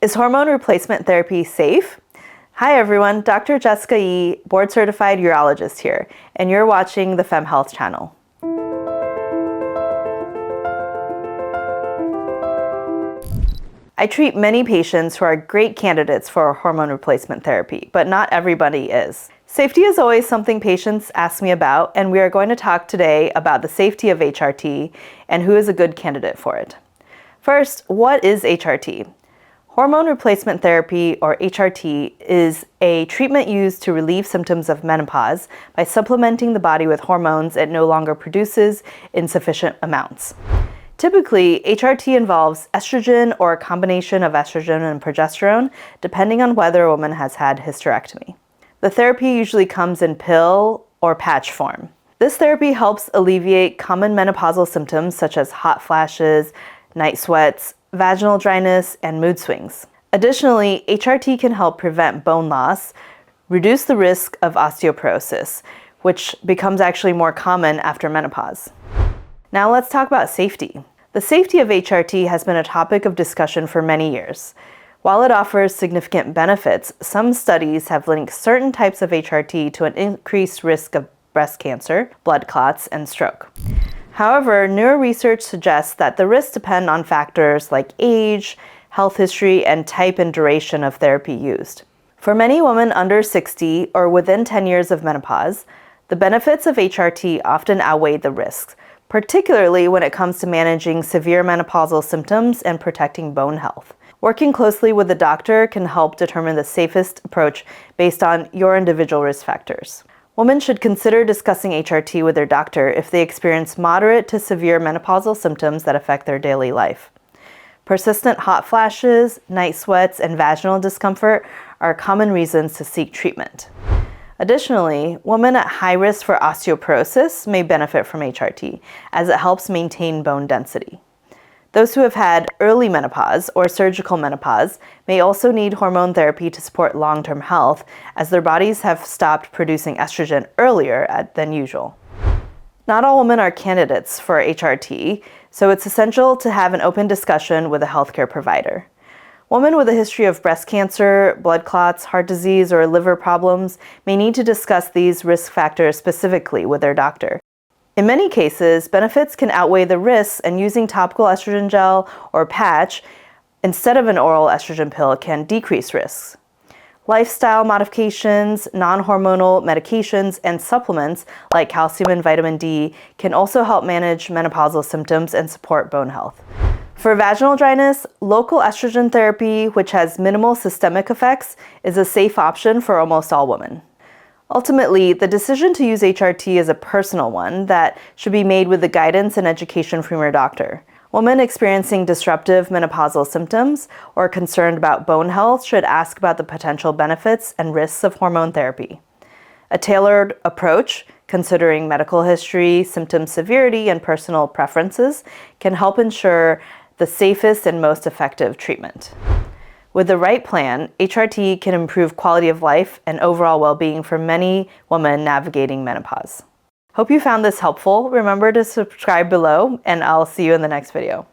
Is hormone replacement therapy safe? Hi everyone, Dr. Jessica Yee, board-certified urologist here, and you're watching the FemHealth channel. I treat many patients who are great candidates for hormone replacement therapy, but not everybody is. Safety is always something patients ask me about, and we are going to talk today about the safety of HRT and who is a good candidate for it. First, what is HRT? Hormone replacement therapy, or HRT, is a treatment used to relieve symptoms of menopause by supplementing the body with hormones it no longer produces in sufficient amounts. Typically, HRT involves estrogen or a combination of estrogen and progesterone, depending on whether a woman has had hysterectomy. The therapy usually comes in pill or patch form. This therapy helps alleviate common menopausal symptoms such as hot flashes, night sweats, vaginal dryness, and mood swings. Additionally, HRT can help prevent bone loss, reduce the risk of osteoporosis, which becomes actually more common after menopause. Now let's talk about safety. The safety of HRT has been a topic of discussion for many years. While it offers significant benefits, some studies have linked certain types of HRT to an increased risk of breast cancer, blood clots, and stroke. However, newer research suggests that the risks depend on factors like age, health history, and type and duration of therapy used. For many women under 60 or within 10 years of menopause, the benefits of HRT often outweigh the risks, particularly when it comes to managing severe menopausal symptoms and protecting bone health. Working closely with a doctor can help determine the safest approach based on your individual risk factors. Women should consider discussing HRT with their doctor if they experience moderate to severe menopausal symptoms that affect their daily life. Persistent hot flashes, night sweats, and vaginal discomfort are common reasons to seek treatment. Additionally, women at high risk for osteoporosis may benefit from HRT, as it helps maintain bone density. Those who have had early menopause or surgical menopause may also need hormone therapy to support long-term health, as their bodies have stopped producing estrogen earlier than usual. Not all women are candidates for HRT, so it's essential to have an open discussion with a healthcare provider. Women with a history of breast cancer, blood clots, heart disease, or liver problems may need to discuss these risk factors specifically with their doctor. In many cases, benefits can outweigh the risks, and using topical estrogen gel or patch instead of an oral estrogen pill can decrease risks. Lifestyle modifications, non-hormonal medications, and supplements like calcium and vitamin D can also help manage menopausal symptoms and support bone health. For vaginal dryness, local estrogen therapy, which has minimal systemic effects, is a safe option for almost all women. Ultimately, the decision to use HRT is a personal one that should be made with the guidance and education from your doctor. Women experiencing disruptive menopausal symptoms or concerned about bone health should ask about the potential benefits and risks of hormone therapy. A tailored approach, considering medical history, symptom severity, and personal preferences, can help ensure the safest and most effective treatment. With the right plan, HRT can improve quality of life and overall well-being for many women navigating menopause. Hope you found this helpful. Remember to subscribe below, and I'll see you in the next video.